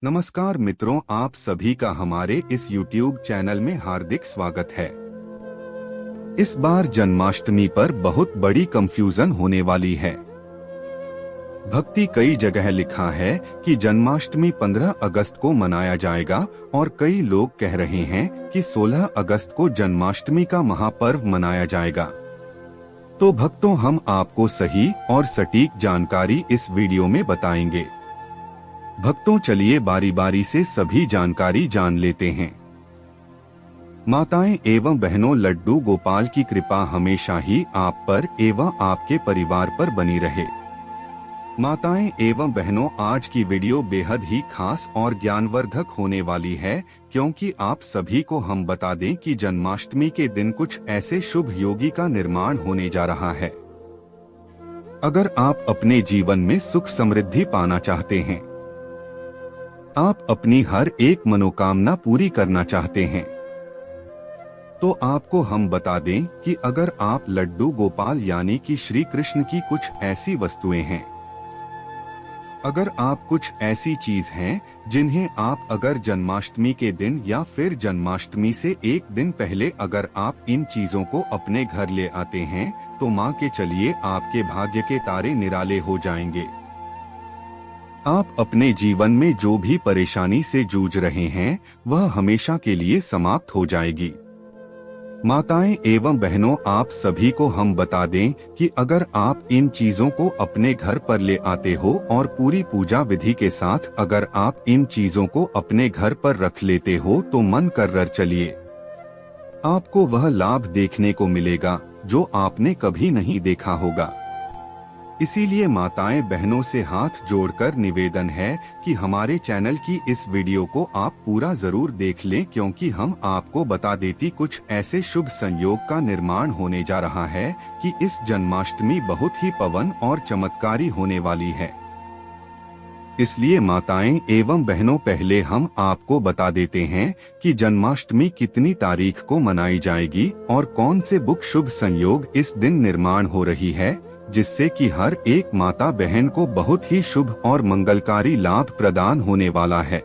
नमस्कार मित्रों, आप सभी का हमारे इस YouTube चैनल में हार्दिक स्वागत है। इस बार जन्माष्टमी पर बहुत बड़ी कंफ्यूजन होने वाली है। भक्ति कई जगह लिखा है कि जन्माष्टमी 15 अगस्त को मनाया जाएगा और कई लोग कह रहे हैं कि 16 अगस्त को जन्माष्टमी का महापर्व मनाया जाएगा। तो भक्तों, हम आपको सही और सटीक जानकारी इस वीडियो में बताएंगे। भक्तों, चलिए बारी बारी से सभी जानकारी जान लेते हैं। माताएं एवं बहनों, लड्डू गोपाल की कृपा हमेशा ही आप पर एवं आपके परिवार पर बनी रहे। माताएं एवं बहनों, आज की वीडियो बेहद ही खास और ज्ञानवर्धक होने वाली है, क्योंकि आप सभी को हम बता दें कि जन्माष्टमी के दिन कुछ ऐसे शुभ योगी का निर्माण होने जा रहा है। अगर आप अपने जीवन में सुख समृद्धि पाना चाहते हैं, आप अपनी हर एक मनोकामना पूरी करना चाहते हैं, तो आपको हम बता दें कि अगर आप लड्डू गोपाल यानी कि श्री कृष्ण की कुछ ऐसी वस्तुएं हैं, अगर आप कुछ ऐसी चीज हैं जिन्हें आप अगर जन्माष्टमी के दिन या फिर जन्माष्टमी से एक दिन पहले अगर आप इन चीजों को अपने घर ले आते हैं, तो मां के चलिए आपके भाग्य के तारे निराले हो जाएंगे। आप अपने जीवन में जो भी परेशानी से जूझ रहे हैं, वह हमेशा के लिए समाप्त हो जाएगी। माताएं एवं बहनों, आप सभी को हम बता दें कि अगर आप इन चीजों को अपने घर पर ले आते हो और पूरी पूजा विधि के साथ अगर आप इन चीजों को अपने घर पर रख लेते हो, तो मन कर चलिए, आपको वह लाभ देखने को मिलेगा जो आपने कभी नहीं देखा होगा। इसीलिए माताएं बहनों से हाथ जोड़कर निवेदन है कि हमारे चैनल की इस वीडियो को आप पूरा जरूर देख लें, क्योंकि हम आपको बता देती कुछ ऐसे शुभ संयोग का निर्माण होने जा रहा है कि इस जन्माष्टमी बहुत ही पवन और चमत्कारी होने वाली है। इसलिए माताएं एवं बहनों, पहले हम आपको बता देते हैं कि जन्माष्टमी कितनी तारीख को मनाई जाएगी और कौन से बुक शुभ संयोग इस दिन निर्माण हो रही है, जिससे कि हर एक माता बहन को बहुत ही शुभ और मंगलकारी लाभ प्रदान होने वाला है।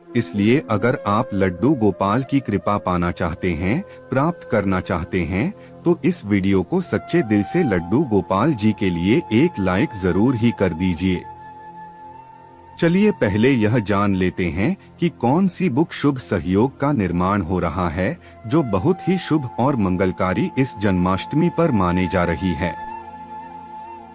इसलिए अगर आप लड्डू गोपाल की कृपा पाना चाहते हैं, प्राप्त करना चाहते हैं, तो इस वीडियो को सच्चे दिल से लड्डू गोपाल जी के लिए एक लाइक जरूर ही कर दीजिए। चलिए पहले यह जान लेते हैं कि कौन सी बुक शुभ सहयोग का निर्माण हो रहा है, जो बहुत ही शुभ और मंगलकारी इस जन्माष्टमी पर माने जा रही है।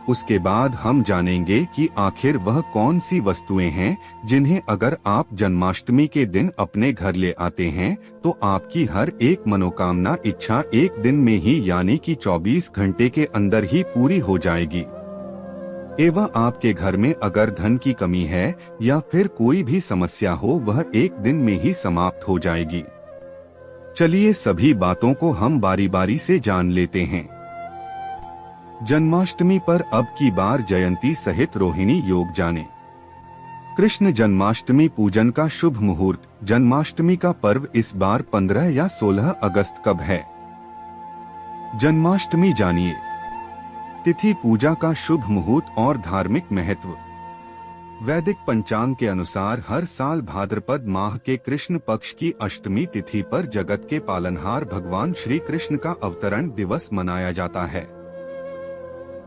उसके बाद हम जानेंगे कि आखिर वह कौन सी वस्तुएं हैं जिन्हें अगर आप जन्माष्टमी के दिन अपने घर ले आते हैं, तो आपकी हर एक मनोकामना इच्छा एक दिन में ही यानी कि 24 घंटे के अंदर ही पूरी हो जाएगी। एवं आपके घर में अगर धन की कमी है या फिर कोई भी समस्या हो, वह एक दिन में ही समाप्त हो जाएगी। चलिए सभी बातों को हम बारी बारी से जान लेते हैं। जन्माष्टमी पर अब की बार जयंती सहित रोहिणी योग जाने। कृष्ण जन्माष्टमी पूजन का शुभ मुहूर्त। जन्माष्टमी का पर्व इस बार 15 या 16 अगस्त कब है? जन्माष्टमी जानिए। तिथि, पूजा का शुभ मुहूर्त और धार्मिक महत्व। वैदिक पंचांग के अनुसार हर साल भाद्रपद माह के कृष्ण पक्ष की अष्टमी तिथि पर जगत के पालनहार भगवान श्री कृष्ण का अवतरण दिवस मनाया जाता है।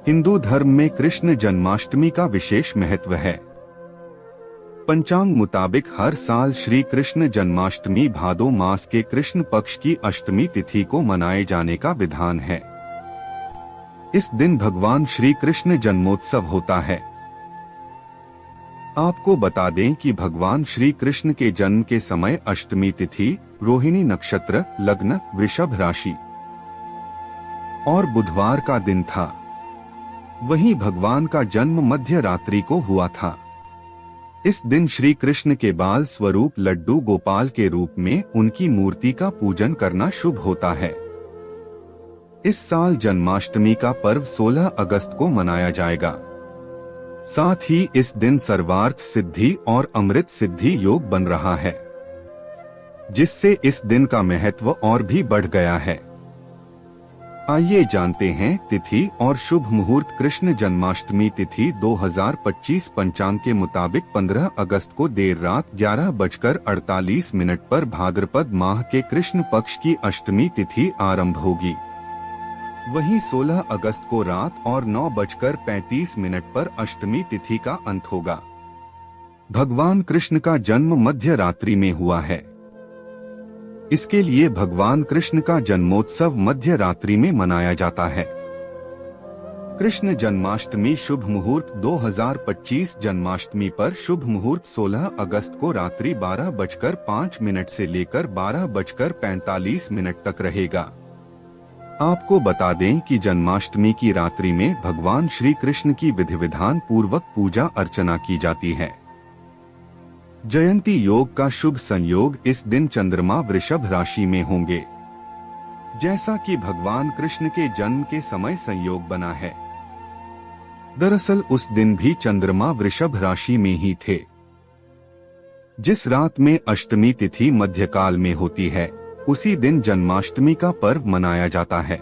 हिंदू धर्म में कृष्ण जन्माष्टमी का विशेष महत्व है। पंचांग मुताबिक हर साल श्री कृष्ण जन्माष्टमी भादो मास के कृष्ण पक्ष की अष्टमी तिथि को मनाए जाने का विधान है। इस दिन भगवान श्री कृष्ण जन्मोत्सव होता है। आपको बता दें कि भगवान श्री कृष्ण के जन्म के समय अष्टमी तिथि, रोहिणी नक्षत्र, लग्न वृषभ राशि और बुधवार का दिन था। वहीं भगवान का जन्म मध्य रात्रि को हुआ था। इस दिन श्री कृष्ण के बाल स्वरूप लड्डू गोपाल के रूप में उनकी मूर्ति का पूजन करना शुभ होता है। इस साल जन्माष्टमी का पर्व 16 अगस्त को मनाया जाएगा। साथ ही इस दिन सर्वार्थ सिद्धि और अमृत सिद्धि योग बन रहा है, जिससे इस दिन का महत्व और भी बढ़ गया है। आइए जानते हैं तिथि और शुभ मुहूर्त। कृष्ण जन्माष्टमी तिथि 2025 पंचांग के मुताबिक 15 अगस्त को देर रात 11:48 पर भाद्रपद माह के कृष्ण पक्ष की अष्टमी तिथि आरंभ होगी। वहीं 16 अगस्त को रात और 9:35 पर अष्टमी तिथि का अंत होगा। भगवान कृष्ण का जन्म मध्य रात्रि में हुआ है। इसके लिए भगवान कृष्ण का जन्मोत्सव मध्य रात्रि में मनाया जाता है। कृष्ण जन्माष्टमी शुभ मुहूर्त 2025 जन्माष्टमी पर शुभ मुहूर्त 16 अगस्त को रात्रि 12:05 से लेकर 12:45 तक रहेगा। आपको बता दें कि जन्माष्टमी की रात्रि में भगवान श्री कृष्ण की विधि विधान पूर्वक पूजा अर्चना की जाती है। जयंती योग का शुभ संयोग इस दिन चंद्रमा वृषभ राशि में होंगे, जैसा कि भगवान कृष्ण के जन्म के समय संयोग बना है। दरअसल उस दिन भी चंद्रमा वृषभ राशि में ही थे। जिस रात में अष्टमी तिथि मध्यकाल में होती है, उसी दिन जन्माष्टमी का पर्व मनाया जाता है।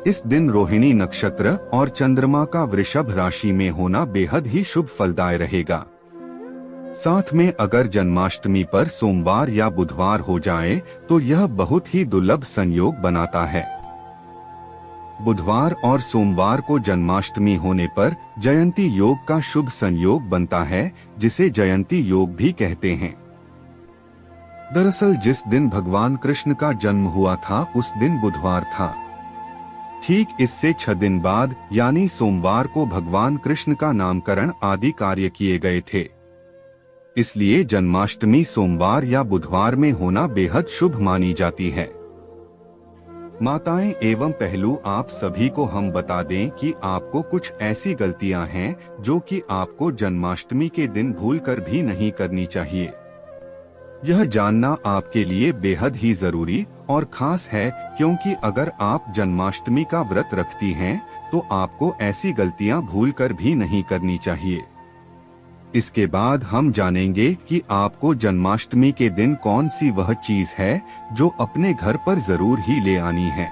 इस दिन रोहिणी नक्षत्र और चंद्रमा का वृषभ राशि में होना बेहद ही शुभ फलदायक रहेगा। साथ में अगर जन्माष्टमी पर सोमवार या बुधवार हो जाए तो यह बहुत ही दुर्लभ संयोग बनाता है। बुधवार और सोमवार को जन्माष्टमी होने पर जयंती योग का शुभ संयोग बनता है, जिसे जयंती योग भी कहते हैं। दरअसल जिस दिन भगवान कृष्ण का जन्म हुआ था उस दिन बुधवार था। ठीक इससे 6 दिन बाद यानी सोमवार को भगवान कृष्ण का नामकरण आदि कार्य किए गए थे। इसलिए जन्माष्टमी सोमवार या बुधवार में होना बेहद शुभ मानी जाती है। माताएं एवं पहलू आप सभी को हम बता दें कि आपको कुछ ऐसी गलतियां हैं जो कि आपको जन्माष्टमी के दिन भूलकर भी नहीं करनी चाहिए। यह जानना आपके लिए बेहद ही जरूरी और खास है, क्योंकि अगर आप जन्माष्टमी का व्रत रखती हैं तो आपको ऐसी गलतियां भूलकर भी नहीं करनी चाहिए। इसके बाद हम जानेंगे कि आपको जन्माष्टमी के दिन कौन सी वह चीज है जो अपने घर पर जरूर ही ले आनी है।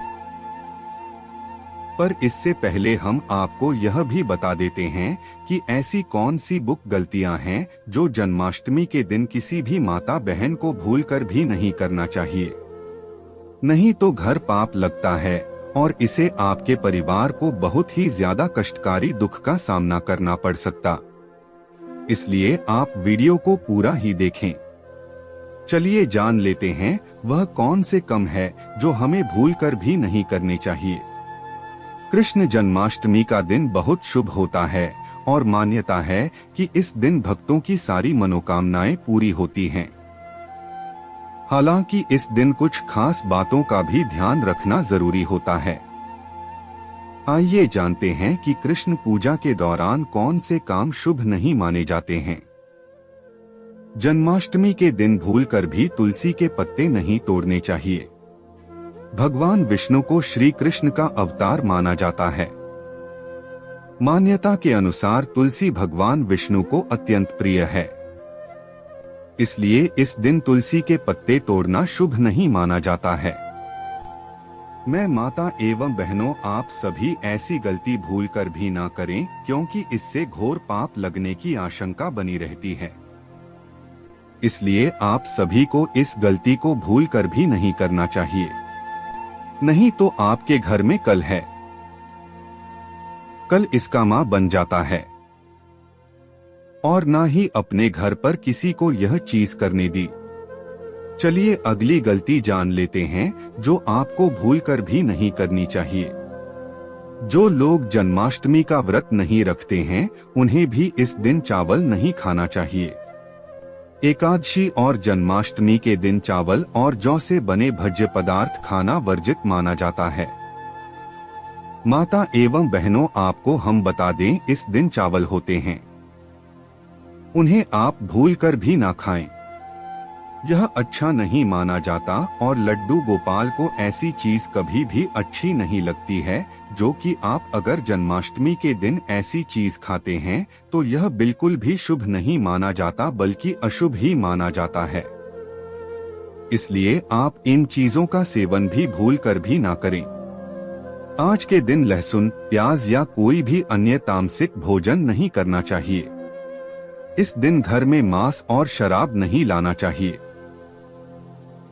पर इससे पहले हम आपको यह भी बता देते हैं कि ऐसी कौन सी बुक गलतियां हैं जो जन्माष्टमी के दिन किसी भी माता बहन को भूलकर भी नहीं करना चाहिए। नहीं तो घर पाप लगता है और इसे आपके परिवार को बहुत ही ज्यादा कष्टकारी दुख का सामना करना पड़ सकता। इसलिए आप वीडियो को पूरा ही देखें। चलिए जान लेते हैं वह कौन से काम है जो हमें भूलकर भी नहीं करने चाहिए। कृष्ण जन्माष्टमी का दिन बहुत शुभ होता है और मान्यता है कि इस दिन भक्तों की सारी मनोकामनाएं पूरी होती हैं। हालांकि इस दिन कुछ खास बातों का भी ध्यान रखना जरूरी होता है। आइए जानते हैं कि कृष्ण पूजा के दौरान कौन से काम शुभ नहीं माने जाते हैं। जन्माष्टमी के दिन भूलकर भी तुलसी के पत्ते नहीं तोड़ने चाहिए। भगवान विष्णु को श्री कृष्ण का अवतार माना जाता है। मान्यता के अनुसार तुलसी भगवान विष्णु को अत्यंत प्रिय है। इसलिए इस दिन तुलसी के पत्ते तोड़ना शुभ नहीं माना जाता है। मैं माता एवं बहनों आप सभी ऐसी गलती भूलकर भी ना करें, क्योंकि इससे घोर पाप लगने की आशंका बनी रहती है। इसलिए आप सभी को इस गलती को भूलकर भी नहीं करना चाहिए, नहीं तो आपके घर में कल है, कल इसका मां बन जाता है। और ना ही अपने घर पर किसी को यह चीज करने दी। चलिए अगली गलती जान लेते हैं जो आपको भूलकर भी नहीं करनी चाहिए। जो लोग जन्माष्टमी का व्रत नहीं रखते हैं उन्हें भी इस दिन चावल नहीं खाना चाहिए। एकादशी और जन्माष्टमी के दिन चावल और जौ से बने भोज्य पदार्थ खाना वर्जित माना जाता है। माता एवं बहनों आपको हम बता दें इस दिन चावल होते हैं, उन्हें आप भूलकर भी ना खाएं। यह अच्छा नहीं माना जाता और लड्डू गोपाल को ऐसी चीज कभी भी अच्छी नहीं लगती है जो कि आप अगर जन्माष्टमी के दिन ऐसी चीज खाते हैं तो यह बिल्कुल भी शुभ नहीं माना जाता बल्कि अशुभ ही माना जाता है। इसलिए आप इन चीजों का सेवन भी भूलकर भी ना करें। आज के दिन लहसुन, प्याज या कोई भी अन्य तामसिक भोजन नहीं करना चाहिए। इस दिन घर में मांस और शराब नहीं लाना चाहिए।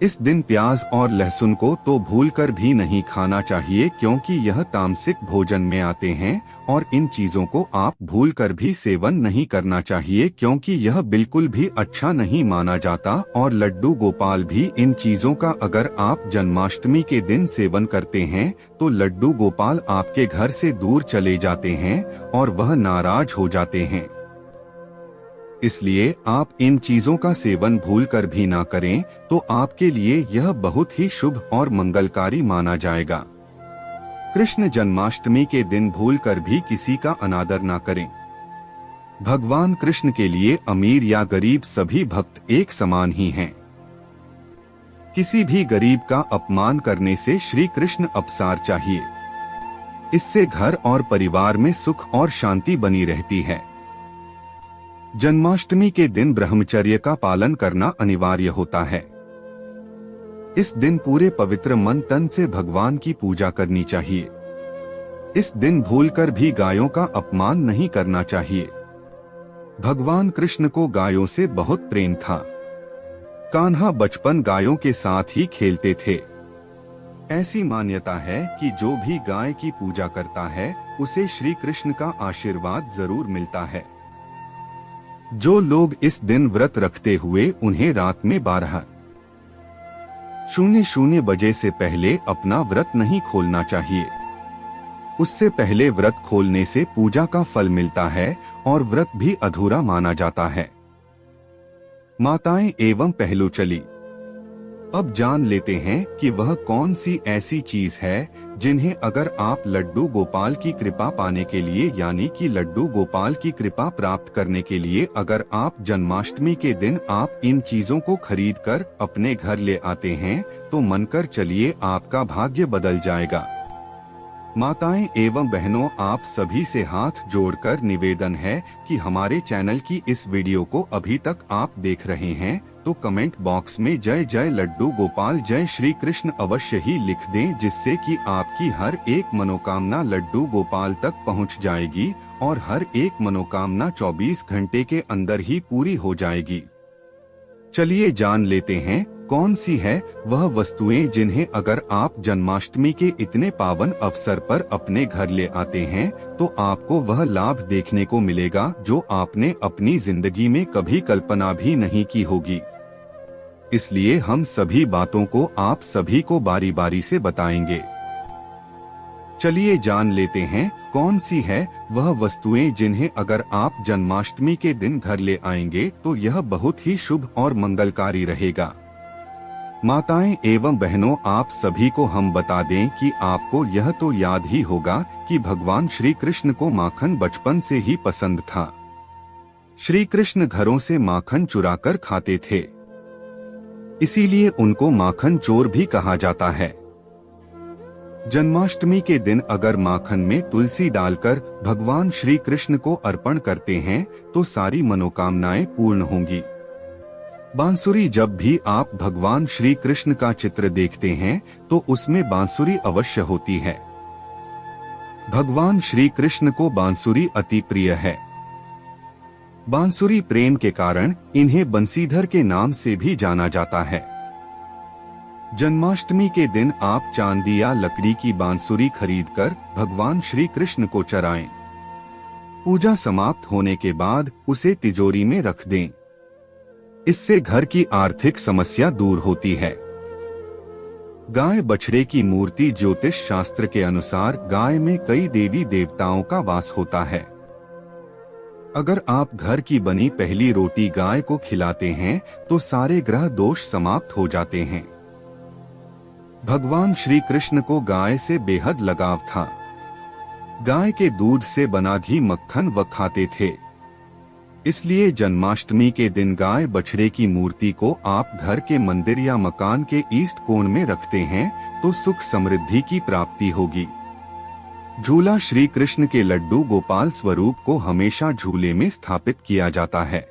इस दिन प्याज और लहसुन को तो भूलकर भी नहीं खाना चाहिए, क्योंकि यह तामसिक भोजन में आते हैं और इन चीजों को आप भूलकर भी सेवन नहीं करना चाहिए, क्योंकि यह बिल्कुल भी अच्छा नहीं माना जाता। और लड्डू गोपाल भी इन चीजों का अगर आप जन्माष्टमी के दिन सेवन करते हैं तो लड्डू गोपाल आपके घर से दूर चले जाते हैं और वह नाराज हो जाते हैं। इसलिए आप इन चीजों का सेवन भूलकर भी ना करें तो आपके लिए यह बहुत ही शुभ और मंगलकारी माना जाएगा। कृष्ण जन्माष्टमी के दिन भूलकर भी किसी का अनादर ना करें। भगवान कृष्ण के लिए अमीर या गरीब सभी भक्त एक समान ही हैं। किसी भी गरीब का अपमान करने से श्री कृष्ण अपसार चाहिए। इससे घर और परिवार में सुख और शांति बनी रहती है। जन्माष्टमी के दिन ब्रह्मचर्य का पालन करना अनिवार्य होता है। इस दिन पूरे पवित्र मन तन से भगवान की पूजा करनी चाहिए। इस दिन भूलकर भी गायों का अपमान नहीं करना चाहिए। भगवान कृष्ण को गायों से बहुत प्रेम था। कान्हा बचपन गायों के साथ ही खेलते थे। ऐसी मान्यता है कि जो भी गाय की पूजा करता है उसे श्री कृष्ण का आशीर्वाद जरूर मिलता है। जो लोग इस दिन व्रत रखते हुए उन्हें रात में 12:00 बजे से पहले अपना व्रत नहीं खोलना चाहिए। उससे पहले व्रत खोलने से पूजा का फल मिलता है और व्रत भी अधूरा माना जाता है। माताएं एवं पहलू चली। अब जान लेते हैं कि वह कौन सी ऐसी चीज है जिन्हें अगर आप लड्डू गोपाल की कृपा पाने के लिए यानी कि लड्डू गोपाल की कृपा प्राप्त करने के लिए अगर आप जन्माष्टमी के दिन आप इन चीजों को खरीद कर अपने घर ले आते हैं तो मानकर चलिए आपका भाग्य बदल जाएगा। माताएं एवं बहनों, आप सभी से हाथ जोड़कर निवेदन है कि हमारे चैनल की इस वीडियो को अभी तक आप देख रहे हैं तो कमेंट बॉक्स में जय जय लड्डू गोपाल जय श्री कृष्ण अवश्य ही लिख दें, जिससे कि आपकी हर एक मनोकामना लड्डू गोपाल तक पहुंच जाएगी और हर एक मनोकामना 24 घंटे के अंदर ही पूरी हो जाएगी। चलिए जान लेते हैं कौन सी है वह वस्तुएं जिन्हें अगर आप जन्माष्टमी के इतने पावन अवसर पर अपने घर ले आते हैं तो आपको वह लाभ देखने को मिलेगा जो आपने अपनी जिंदगी में कभी कल्पना भी नहीं की होगी। इसलिए हम सभी बातों को आप सभी को बारी बारी से बताएंगे। चलिए जान लेते हैं कौन सी है वह वस्तुएं जिन्हें अगर आप जन्माष्टमी के दिन घर ले आएंगे तो यह बहुत ही शुभ और मंगलकारी रहेगा। माताएं एवं बहनों, आप सभी को हम बता दें कि आपको यह तो याद ही होगा कि भगवान श्री कृष्ण को माखन बचपन से ही पसंद था। श्री कृष्ण घरों से माखन चुराकर खाते थे, इसीलिए उनको माखन चोर भी कहा जाता है। जन्माष्टमी के दिन अगर माखन में तुलसी डालकर भगवान श्री कृष्ण को अर्पण करते हैं तो सारी मनोकामनाएं पूर्ण होंगी। बांसुरी, जब भी आप भगवान श्री कृष्ण का चित्र देखते हैं तो उसमें बांसुरी अवश्य होती है। भगवान श्री कृष्ण को बांसुरी अति प्रिय है। बांसुरी प्रेम के कारण इन्हें बंसीधर के नाम से भी जाना जाता है। जन्माष्टमी के दिन आप चांदी या लकड़ी की बांसुरी खरीदकर भगवान श्री कृष्ण को चढ़ाएं। पूजा समाप्त होने के बाद उसे तिजोरी में रख दें। इससे घर की आर्थिक समस्या दूर होती है। गाय बछड़े की मूर्ति, ज्योतिष शास्त्र के अनुसार गाय में कई देवी देवताओं का वास होता है। अगर आप घर की बनी पहली रोटी गाय को खिलाते हैं तो सारे ग्रह दोष समाप्त हो जाते हैं। भगवान श्री कृष्ण को गाय से बेहद लगाव था। गाय के दूध से बना घी, मक्खन व खाते थे। इसलिए जन्माष्टमी के दिन गाय बछड़े की मूर्ति को आप घर के मंदिर या मकान के ईस्ट कोण में रखते हैं तो सुख समृद्धि की प्राप्ति होगी। झूला, श्री कृष्ण के लड्डू गोपाल स्वरूप को हमेशा झूले में स्थापित किया जाता है।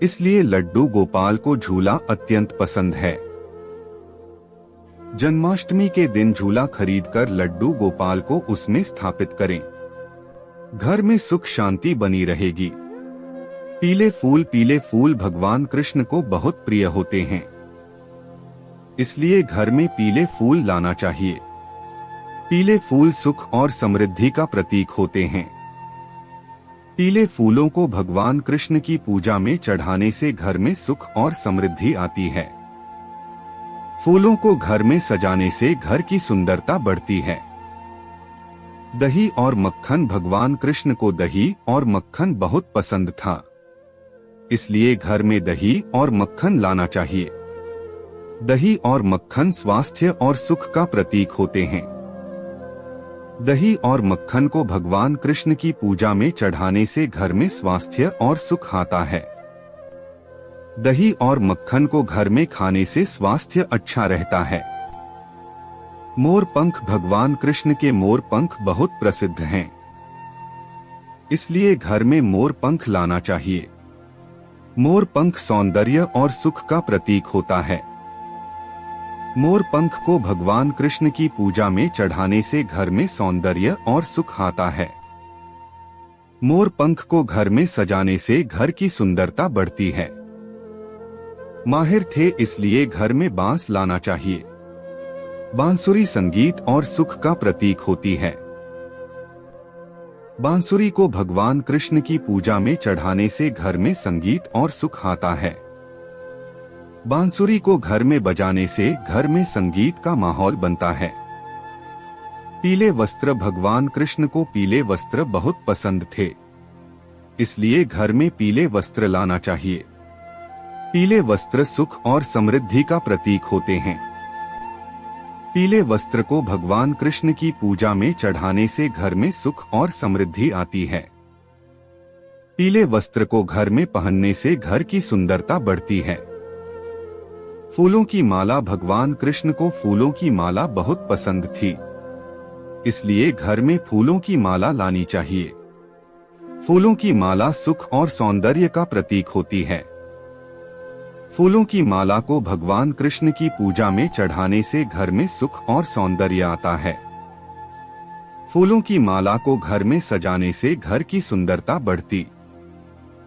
इसलिए लड्डू गोपाल को झूला अत्यंत पसंद है। जन्माष्टमी के दिन झूला खरीदकर लड्डू गोपाल को उसमें स्थापित करें। घर में सुख शांति बनी रहेगी। पीले फूल भगवान कृष्ण को बहुत प्रिय होते हैं, इसलिए घर में पीले फूल लाना चाहिए। पीले फूल सुख और समृद्धि का प्रतीक होते हैं। पीले फूलों को भगवान कृष्ण की पूजा में चढ़ाने से घर में सुख और समृद्धि आती है। फूलों को घर में सजाने से घर की सुंदरता बढ़ती है। दही और मक्खन भगवान कृष्ण को दही और मक्खन बहुत पसंद था, इसलिए घर में दही और मक्खन लाना चाहिए। दही और मक्खन स्वास्थ्य और सुख का प्रतीक होते हैं। दही और मक्खन को भगवान कृष्ण की पूजा में चढ़ाने से घर में स्वास्थ्य और सुख आता है। दही और मक्खन को घर में खाने से स्वास्थ्य अच्छा रहता है। मोर पंख भगवान कृष्ण के मोर पंख बहुत प्रसिद्ध हैं, इसलिए घर में मोर पंख लाना चाहिए। मोर पंख सौंदर्य और सुख का प्रतीक होता है। मोर पंख को भगवान कृष्ण की पूजा में चढ़ाने से घर में सौंदर्य और सुख आता है। मोर पंख को घर में सजाने से घर की सुंदरता बढ़ती है। माहिर थे, इसलिए घर में बांस लाना चाहिए। बांसुरी संगीत और सुख का प्रतीक होती है। बांसुरी को भगवान कृष्ण की पूजा में चढ़ाने से घर में संगीत और सुख आता है। बांसुरी को घर में बजाने से घर में संगीत का माहौल बनता है। पीले वस्त्र भगवान कृष्ण को पीले वस्त्र बहुत पसंद थे, इसलिए घर में पीले वस्त्र लाना चाहिए। पीले वस्त्र सुख और समृद्धि का प्रतीक होते हैं। पीले वस्त्र को भगवान कृष्ण की पूजा में चढ़ाने से घर में सुख और समृद्धि आती है। पीले वस्त्र को घर में पहनने से घर की सुंदरता बढ़ती है। फूलों की माला भगवान कृष्ण को फूलों की माला बहुत पसंद थी, इसलिए घर में फूलों की माला लानी चाहिए। फूलों की माला सुख और सौंदर्य का प्रतीक होती है। फूलों की माला को भगवान कृष्ण की पूजा में चढ़ाने से घर में सुख और सौंदर्य आता है। फूलों की माला को घर में सजाने से घर की सुंदरता बढ़ती।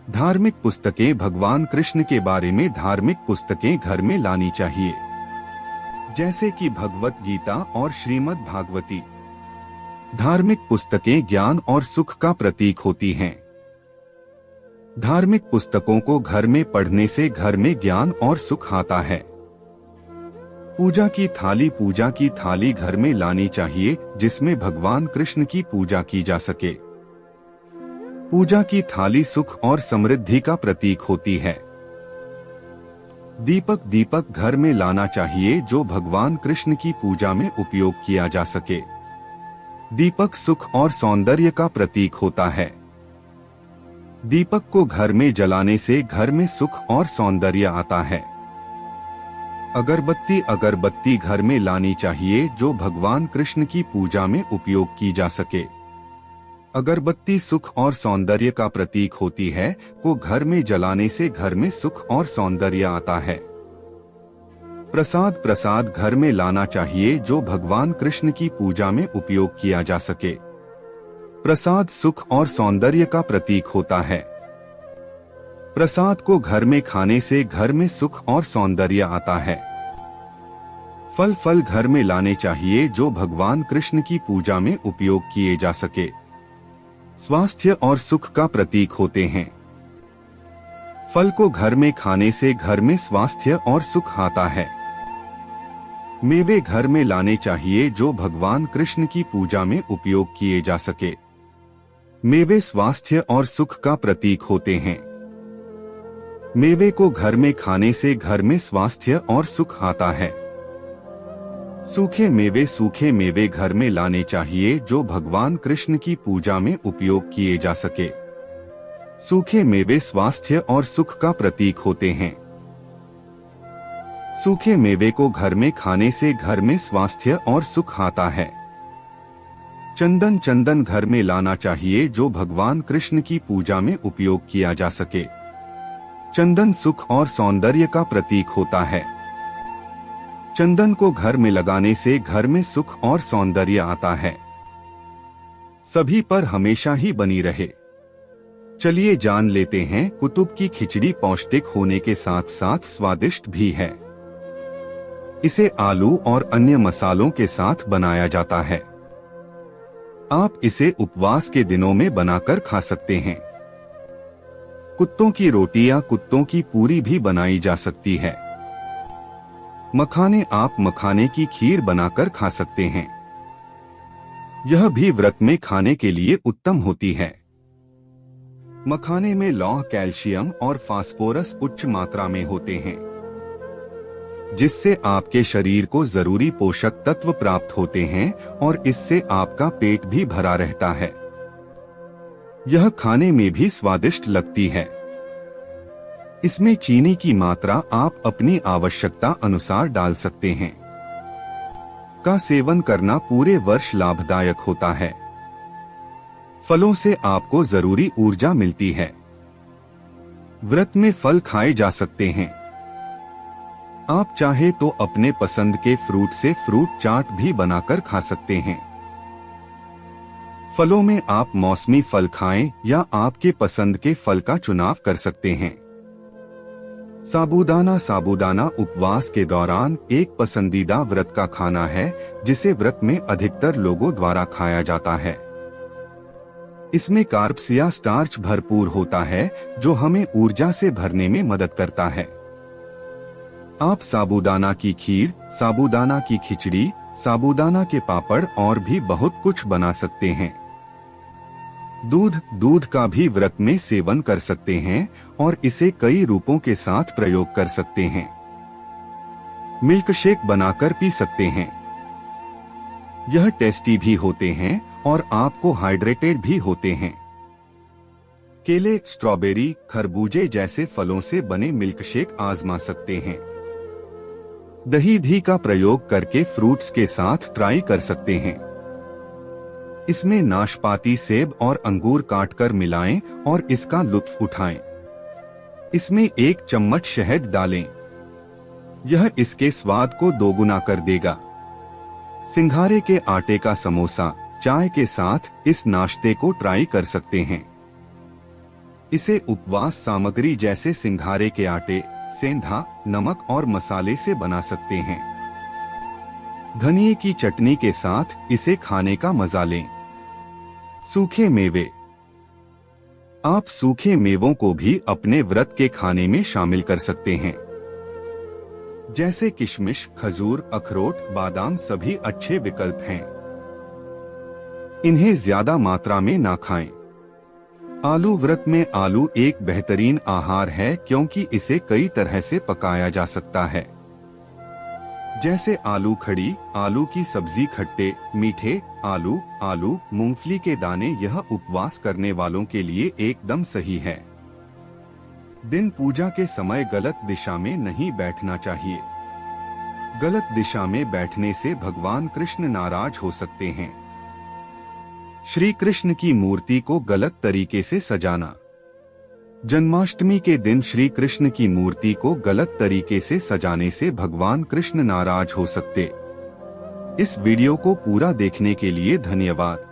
धार्मिक पुस्तकें भगवान कृष्ण के बारे में धार्मिक पुस्तकें घर में लानी चाहिए, जैसे कि भगवत गीता और श्रीमद् भागवती। धार्मिक पुस्तकें ज्ञान और सुख का प्रतीक होती हैं। धार्मिक पुस्तकों को घर में पढ़ने से घर में ज्ञान और सुख आता है। पूजा की थाली घर में लानी चाहिए, जिसमें भगवान कृष्ण की पूजा की जा सके। पूजा की थाली सुख और समृद्धि का प्रतीक होती है। दीपक घर में लाना चाहिए, जो भगवान कृष्ण की पूजा में उपयोग किया जा सके। दीपक सुख और सौंदर्य का प्रतीक होता है। दीपक को घर में जलाने से घर में सुख और सौंदर्य आता है। अगरबत्ती घर में लानी चाहिए, जो भगवान कृष्ण की पूजा में उपयोग की जा सके। अगरबत्ती सुख और सौंदर्य का प्रतीक होती है, को घर में जलाने से घर में सुख और सौंदर्य आता है। प्रसाद घर में लाना चाहिए, जो भगवान कृष्ण की पूजा में उपयोग किया जा सके। प्रसाद सुख और सौंदर्य का प्रतीक होता है। प्रसाद को घर में खाने से घर में सुख और सौंदर्य आता है। फल घर में लाने चाहिए, जो भगवान कृष्ण की पूजा में उपयोग किए जा सके। स्वास्थ्य और सुख का प्रतीक होते हैं। फल को घर में खाने से घर में स्वास्थ्य और सुख आता है। मेवे घर में लाने चाहिए, जो भगवान कृष्ण की पूजा में उपयोग किए जा सके। मेवे स्वास्थ्य और सुख का प्रतीक होते हैं। मेवे को घर में खाने से घर में स्वास्थ्य और सुख आता है। सूखे मेवे घर में लाने चाहिए, जो भगवान कृष्ण की पूजा में उपयोग किए जा सके। सूखे मेवे स्वास्थ्य और सुख का प्रतीक होते हैं। सूखे मेवे को घर में खाने से घर में स्वास्थ्य और सुख आता है। चंदन घर में लाना चाहिए, जो भगवान कृष्ण की पूजा में उपयोग किया जा सके। चंदन सुख और सौंदर्य का प्रतीक होता है। चंदन को घर में लगाने से घर में सुख और सौंदर्य आता है। सभी पर हमेशा ही बनी रहे। चलिए जान लेते हैं कुतुब की खिचड़ी पौष्टिक होने के साथ साथ स्वादिष्ट भी है। इसे आलू और अन्य मसालों के साथ बनाया जाता है। आप इसे उपवास के दिनों में बनाकर खा सकते हैं। कुत्तों की रोटी या कुत्तों की पूरी भी बनाई जा सकती है। मखाने, आप मखाने की खीर बनाकर खा सकते हैं। यह भी व्रत में खाने के लिए उत्तम होती है। मखाने में लौह, कैल्शियम और फास्फोरस उच्च मात्रा में होते हैं, जिससे आपके शरीर को जरूरी पोषक तत्व प्राप्त होते हैं और इससे आपका पेट भी भरा रहता है। यह खाने में भी स्वादिष्ट लगती है। इसमें चीनी की मात्रा आप अपनी आवश्यकता अनुसार डाल सकते हैं। का सेवन करना पूरे वर्ष लाभदायक होता है। फलों से आपको जरूरी ऊर्जा मिलती है। व्रत में फल खाए जा सकते हैं। आप चाहे तो अपने पसंद के फ्रूट से फ्रूट चाट भी बनाकर खा सकते हैं। फलों में आप मौसमी फल खाएं या आपके पसंद के फल का चुनाव कर सकते हैं। साबूदाना, साबूदाना उपवास के दौरान एक पसंदीदा व्रत का खाना है, जिसे व्रत में अधिकतर लोगों द्वारा खाया जाता है। इसमें कार्ब्स या स्टार्च भरपूर होता है, जो हमें ऊर्जा से भरने में मदद करता है। आप साबूदाना की खीर, साबूदाना की खिचड़ी, साबूदाना के पापड़ और भी बहुत कुछ बना सकते हैं। दूध का भी व्रत में सेवन कर सकते हैं और इसे कई रूपों के साथ प्रयोग कर सकते हैं। मिल्क शेक बनाकर पी सकते हैं। यह टेस्टी भी होते हैं और आपको हाइड्रेटेड भी होते हैं। केले, स्ट्रॉबेरी, खरबूजे जैसे फलों से बने मिल्क शेक आजमा सकते हैं। दही का प्रयोग करके फ्रूट्स के साथ ट्राई कर सकते हैं। इसमें नाशपाती, सेब और अंगूर काटकर मिलाएं और इसका लुत्फ उठाएं। इसमें 1 चम्मच शहद डालें। यह इसके स्वाद को दोगुना कर देगा। सिंघारे के आटे का समोसा चाय के साथ इस नाश्ते को ट्राई कर सकते हैं। इसे उपवास सामग्री जैसे सिंघारे के आटे, सेंधा, नमक और मसाले से बना सकते हैं। धनिये की चटनी के साथ इसे खाने का मजा लें। सूखे मेवे, आप सूखे मेवों को भी अपने व्रत के खाने में शामिल कर सकते हैं। जैसे किशमिश, खजूर, अखरोट, बादाम सभी अच्छे विकल्प हैं। इन्हें ज्यादा मात्रा में ना खाएं। आलू, व्रत में आलू एक बेहतरीन आहार है क्योंकि इसे कई तरह से पकाया जा सकता है, जैसे आलू खड़ी, आलू की सब्जी, खट्टे मीठे आलू, मूंगफली के दाने। यह उपवास करने वालों के लिए एकदम सही है। दिन पूजा के समय गलत दिशा में नहीं बैठना चाहिए। गलत दिशा में बैठने से भगवान कृष्ण नाराज हो सकते हैं। श्री कृष्ण की मूर्ति को गलत तरीके से सजाना। जन्माष्टमी के दिन श्री कृष्ण की मूर्ति को गलत तरीके से सजाने से भगवान कृष्ण नाराज हो सकते। इस वीडियो को पूरा देखने के लिए धन्यवाद।